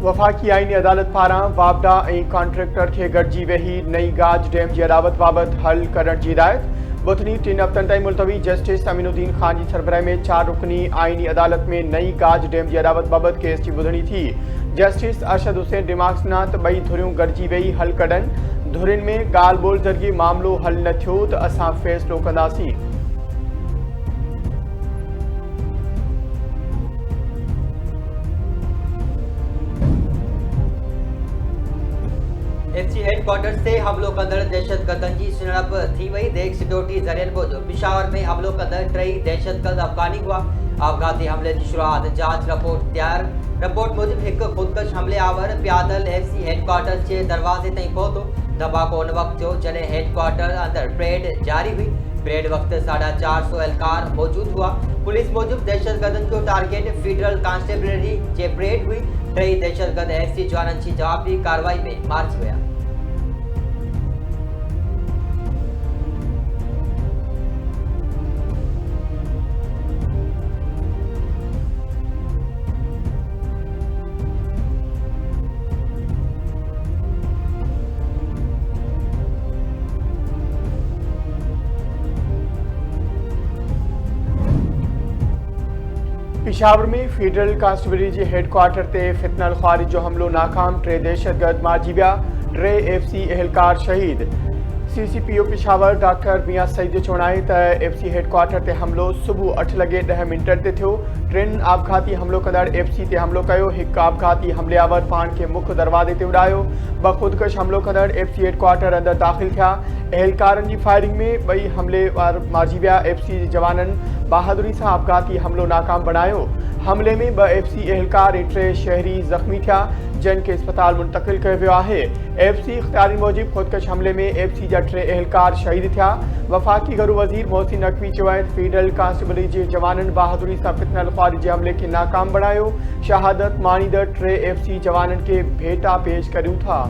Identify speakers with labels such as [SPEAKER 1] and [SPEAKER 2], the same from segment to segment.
[SPEAKER 1] वफ़ाक़ी आईनी अदालत पारां वापडा ऐं कॉन्ट्रेक्टर खे गॾिजी वेही नई गाज डैम जी अदावत बाबति हल करण जी हिदायत। बुधनी 3 हफ़्तनि ताईं मुलतवी जस्टिस अमीनुद्दीन खान जी सरबराही में 4 रुकनी आईनी अदालत में नई गाज डैम जी अदावत बाबति केस जी ॿुधणी थी। जस्टिस अरशद हुसैन दिमाग़ नात ॿई धुरियूं गॾिजी वेही हल कढनि। धुरियुनि में ॻाल्हि ॿोल ज़रिए मामिलो हल न थियो त असां फ़ैसिलो कंदासीं।
[SPEAKER 2] एफसी हेडक्वार्टर से हमलो कंदड़ दहशतगर्दनि जी सुञाणप थी वई। देख सिक्योरिटी ज़रियनि मूजिब पिशावर में हमलो कंदड़ 3 दहशतगर्द अफ़गानी हुआ। आफ़घाती हमले जी शुरुआत जांच रिपोर्ट तैयार। रिपोर्ट मूजिब एक ख़ुदकश हमलेआवर प्यादल एफसी हेडक्वार्टर जे दरवाज़े ताईं पहुतो। धमाको उन वक़्तु थियो जॾहिं हेडक्वार्टर अंदरि परेड जारी हुई। परेड वक़्तु 450 एहलकार मौजूद हुआ। पुलिस मूजिब दहशतगर्दनि जो टारगेट फेडरल कॉन्स्टेबलरी जे परेड हुई। 3 दहशतगर्द एफसी जवाननि जी जवाबी कार्रवाई में मारिजी विया।
[SPEAKER 1] पिशावर में फेडरल कॉन्स्टेबलरी जे हेडक्वार्टर ते फितनल ख़्वारिज जो हमलो नाकाम। 3 दहशतगर्द मारिजी विया। 3 एफसी एहलकार शहीद। सीसीपीओ पिशावर डॉक्टर मियां सईद जो चवणु आहे त एफसी हेडक्वार्टर ते हमलो सुबुह 8:10 ते थियो। 3 आपघाती हमलो कंदड़ एफसी ते हमलो कयो। हिकु आपघाती हमलेआवर पाण खे मुख्य दरवाज़े ते उॾायो। 2 ख़ुदकश हमलो कंदड़ एफसी हेडक्वार्टर अंदरि दाख़िल थिया। एहलकारनि जी फायरिंग में 2 हमलेवार मारिजी विया। एफसी जे जवाननि बहादुरी सां आपघाती हमलो नाकाम बणायो। हमले में 2 एफसी एहलकार ऐं 3 शहरी ज़ख़्मी थिया, जिन खे अस्पताल मुंतक़िल कयो वियो आहे। एफसी इख़्तियारनि मूजिब ख़ुदकश हमले में एफसी जा 3 एहलकार शहीद थिया। वफ़ाक़ी घरू वज़ीर मोहसिन नक़वी चयो आहे त फेडरल कॉन्स्टेबलरी जे जवाननि बहादुरी सां फितनल ख़्वारिज जे हमले खे नाकाम बणायो। शहादत माणींदड़ 3 एफसी जवाननि खे भेटा पेश करियूं था।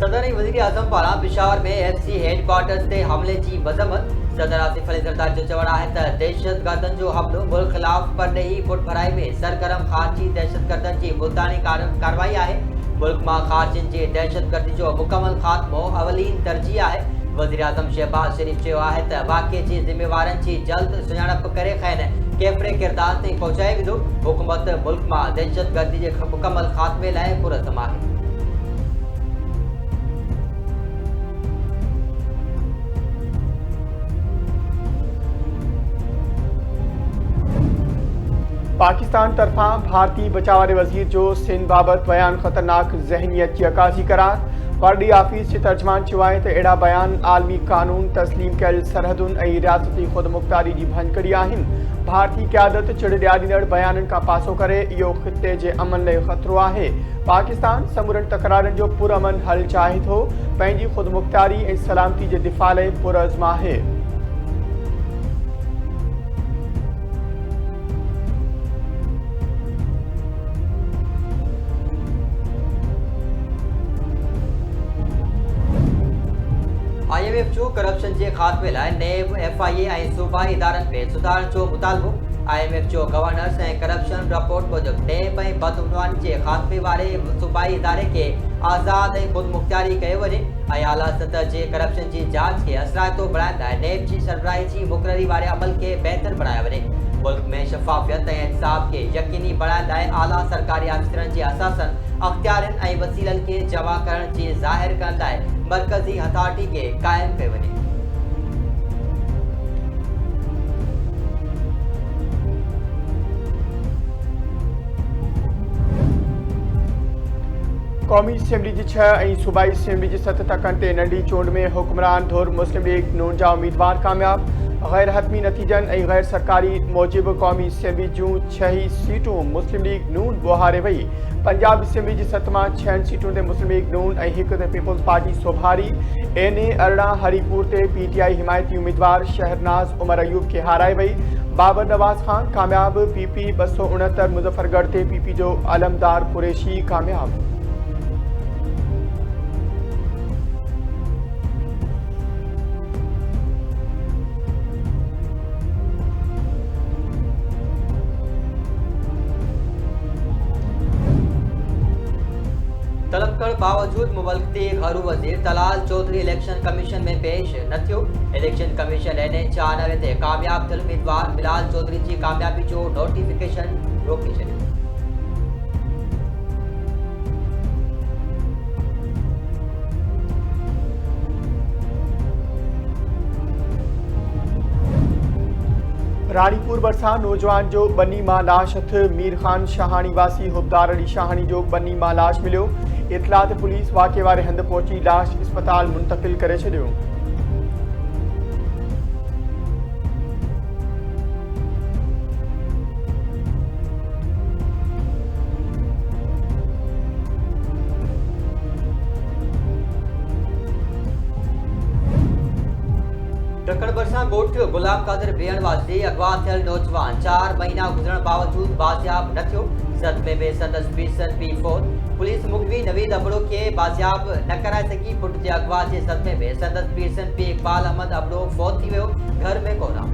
[SPEAKER 2] सदर ऐं वज़ीर आज़म पारां पिशावर में एफसी हेडक्वार्टर्स ते हमले जी मज़म्मत। सदर आसिफ अली ज़रदारी जो चवणु आहे त दहशतगर्दनि जो हमलो मुल्क ख़िलाफ़ परॾेही पुठभराई में सरगर्म ख़ारजी दहशतगर्दनि जी मुल्तानी कार्रवाई आहे। मुल्क मां ख़ारजियुनि जे दहशतगर्दी जो मुकमल ख़ात्मो अवलीन तरजीह आहे। वज़ीर आज़म शहबाज शरीफ़ चयो आहे त वाक़िए जे ज़िम्मेवारनि जी जल्द सुञाणप करे खैन केतिरे किरदार ताईं पहुचाए वेंदो। हुकूमत मुल्क मां दहशतगर्दी जे मुकमल ख़ात्मे लाइ पुरज़म आहे।
[SPEAKER 1] पाकिस्तान तरफां भारतीय बचाव वारे वज़ीर जो सिंध बाबति बयान ख़तरनाक ज़हनियत जी अकासी करार। परडी ऑफिस जे तर्जमान चयो आहे त अहिड़ा बयान आलमी कानून तस्लीम कयल सरहदुनि ऐं रियासती ख़ुदमुख़्तारी जी भञकड़ी आहिनि। भारतीय क़यादत चिड़ ॾियारींदड़ बयाननि खां पासो करे इहो ख़िते जे अमन लाइ ख़तरो आहे। पाकिस्तान समूरनि तकरारनि जो पुरअमन हल चाहे थो। पंहिंजी ख़ुदमुख़्तारी ऐं सलामती जे दिफ़ा लाइ पुरअज़्म आहे।
[SPEAKER 2] IMF जो करप्शन के खात्मे लाइ नेब FIA ऐं सूबाई इदारनि में सुधार जो मुतालबो। IMF जो गवर्नर्स ऐं करप्शन रिपोर्ट मूजिब नेब ऐं बदउनवानी जे खात्मे वारे सूबाई इदारे के आज़ाद ऐं ख़ुदमुख़्तियारी कयो वञे ऐं आला सतह जे करप्शन जी जांच खे असराइतो बणाइण लाइ नेब जी सरबराही जी मुक़ररी वारे अमल खे बहितर बणायो वञे। मुल्क में शफ़ाफ़ियत ऐं इंसाफ़ खे यकीनी बणाइण लाइ आला सरकारी अफ़सरनि जे असासनि अख़्तियारनि ऐं वसीलनि खे जमा करण जी ज़ाहिर करण लाइ मरकज़ी अथॉरिटी खे क़ाइमु कयो वञे।
[SPEAKER 1] क़ौमी असेंबली जी 6 ऐं सूबाई असेंबली जी 7 तकनि ते नंढी चूंड में हुक्मरान धुर मुस्लिम लीग नून जा उम्मीदवार कामयाब। गैर हतमी नतीजनि ऐं गैर सरकारी मूजिब क़ौमी असेंबली जूं 6 सीटूं मुस्लिम लीग नून ॿोहारे वई। पंजाब असेंबली जी 7 मां 6 सीटुनि ते मुस्लिम लीग नून ऐं 1 ते पीपल्स पार्टी सोभारी। NA 18 हरीपुर ते PTI हिमायती उम्मीदवार शहरनाज़ उमर अयूब खे हाराए वई। बाबर नवाज़ खान कामयाब। PP 269 मुज़फ़रगढ़ ते PP जो अलमदार कुरैशी कामयाब।
[SPEAKER 2] बावजूद मुमलकती घरू वज़ीर तलाल चौधरी इलेक्शन कमीशन में पेश न थियो। इलेक्शन कमीशन NH 96 ते कामयाब थियल उम्मीदवार बिलाल चौधरी जी कामयाबी जो नोटिफिकेशन रोके छॾियो।
[SPEAKER 1] रानीपुर बरसा नौजवान जो बनी मां लाश हथ मीर खान शाहानी वासी हुबदार अली शाहानी जो बनी मां लाश मिलियो। इतला ते पुलिस वाक़े वारे हंध पहुंची लाश अस्पताल मुंतकिल करे छॾियो।
[SPEAKER 2] ॾखण बरसा ॻोठ गुलाम कादिर भेण वासी अगवा थियल नौजवान 4 महीना गुज़रण बावजूद बाज़ियाब न थियो। सदमे में संदसि पीसन पी फोत। पुलिस मुखबी नवीद अबड़ो खे बाज़ियाब न कराए सघी। पुट जे अगवा जे सदमे में संदसि पीसन पी इकबाल अहमद अबड़ो फौत थी वियो। घर में कोन्हा।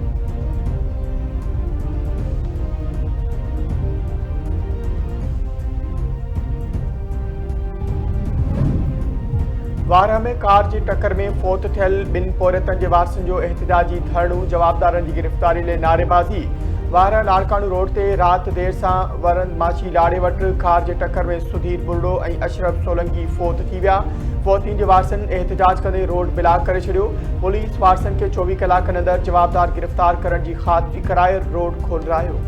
[SPEAKER 1] वारा में कार जी टक्कर में फौत थियल ॿिनि पौरतनि जे वारसनि जो एहतिजाजी धरणो। जवाबदारनि जी गिरफ़्तारी लाइ नारेबाज़ी। वारा लाड़कानू रोड ते राति देर सां वरंद माछी लाड़े वटि कार जे टक्कर में सुधीर बुर्ड़ो ऐं अशरफ सोलंकी फौत थी विया। फौतियुनि जे वारसनि एहतिजाज कंदे रोड ब्लॉक करे छॾियो। पुलिस वारसनि खे 24 कलाकनि अंदरि जवाबदार गिरफ़्तार करण जी ख़ातिरी कराए रोड खोलायो।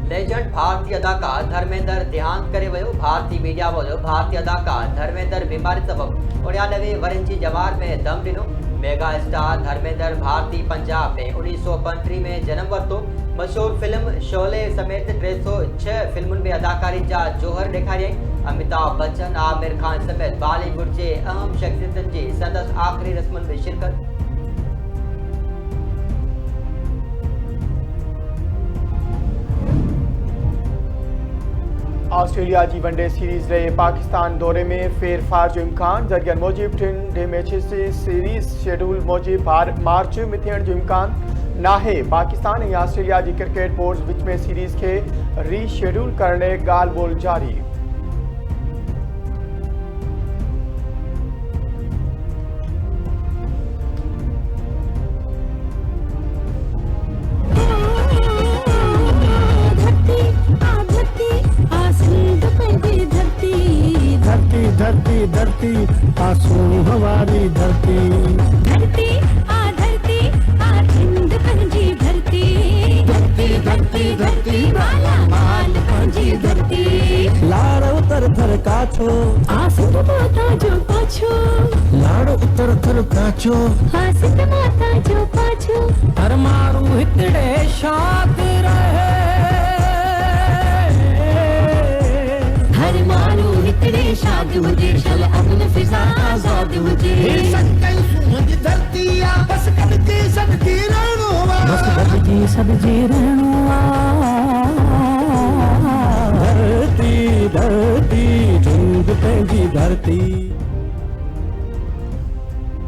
[SPEAKER 2] लेजेंड भारतीय अदाकार धर्मेंद्र देहांत करे वियो। भारतीय मीडिया बोलियो भारतीय अदाकार धर्मेंद्र बीमारी सबब 99 वरनि जी जमार में दम ॾिनो। मेगा स्टार धर्मेंद्र भारतीय पंजाब में 1935 में जन्म वरितो। मशहूर फिल्म शोले समेत 306 फिल्मुनि में अदाकारी जा जोहर ॾेखारियईं। अमिताभ बच्चन आमिर खान समेत बॉलीवुड जे अहम शख्सियतुनि जी संदसि आख़िरी रस्मुनि में शिरकत।
[SPEAKER 1] ऑस्ट्रेलिया जी वनडे सीरीज़ रहे पाकिस्तान दौरे में फेरफार जो इम्कान। जरियन मूजिब 10 मैचिस सीरीज़ शेड्यूल मूजिब मार्च में थियण जो इम्कान नाहे। पाकिस्तान ऐं ऑस्ट्रेलिया जी क्रिकेट बोर्ड्स विच में सीरीज़ खे रीशेड्यूल करण ॻाल्हि ॿोल जारी।
[SPEAKER 3] धरती धरती आंसू हमारी धरती।
[SPEAKER 4] धरती आ हिंद पंजी धरती।
[SPEAKER 3] धरती धरती धरती
[SPEAKER 4] माला माल पंजी धरती।
[SPEAKER 3] लाड़ उतर थर काछो
[SPEAKER 4] आसित माता जो पाछो।
[SPEAKER 3] लाड़ उतर थर काछो
[SPEAKER 4] आसित माता जो पाछो।
[SPEAKER 3] हर मारू हिकड़े शाद रहे।
[SPEAKER 4] हर मारू हिकड़े शाद हुजे शल अमन फिजा आजाद हुजे।
[SPEAKER 3] सकल सूंज धरती आ बस कदके सदके रहणो आ।
[SPEAKER 4] बस कदके सदके रहणो आ।
[SPEAKER 3] धरती धरती झुंड पंहिंजी धरती।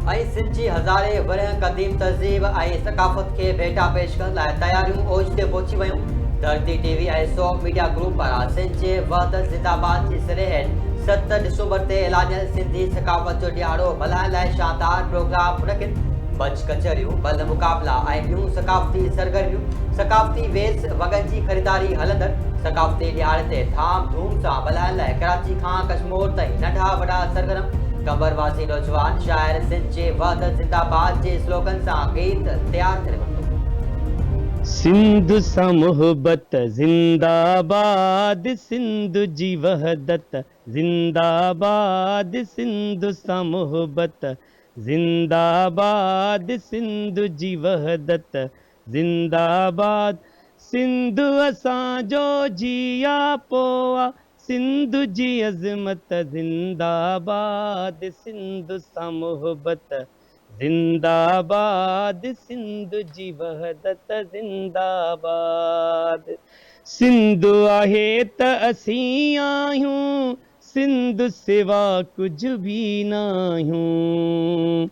[SPEAKER 2] ऐं सिंध जी हज़ारे वरह क़दीम तहज़ीब ऐं सक़ाफ़त खे भेटा पेश करण लाइ तयारियूं ओज ते पहुची वियूं। धरती टीवी ऐं सॉफ मीडिया ग्रुप पारां सिंध जे वहदत ज़िंदाबाद जी सिरहैड 7 दिसंबर ते ऐलानियल सिंधी सक़ाफ़त जो ॾियारो मल्हाइण लाइ शानदार प्रोग्राम मुनक़िद। मंच कचहरियूं बल्द मुक़ाबला ऐं ॿियूं सक़ाफ़ती सरगर्मियूं। सक़ाफ़ती वेस वॻनि जी ख़रीदारी हलंदड़। सक़ाफ़ती ॾियारे ते धाम धूम सां मल्हाइण लाइ कराची खां कश्मीर ताईं नंढा वॾा सरगर्म। कंबरवासी नौजवान शाइर सिंध जे वहदत ज़िंदाबाद जे स्लोगन सां गीत तयारु करे वरितो।
[SPEAKER 5] सिंध सा मोहब्बत जिंदाबाद सिंध जी वहदत जिंदाबाद सिंध सा मोहब्बत जिंदाबाद सिंध जी वहदत जिंदाबाद सिंध असांजो जिया पोआ सिंध जी अज़मत जिंदाबाद सिंध सा मोहब्बत जिंदाबाद सिंध जी वहदत जिंदाबाद। सिंध आहे त असीं आहियूं सिंध सिवा कुझु बि न आहियूं।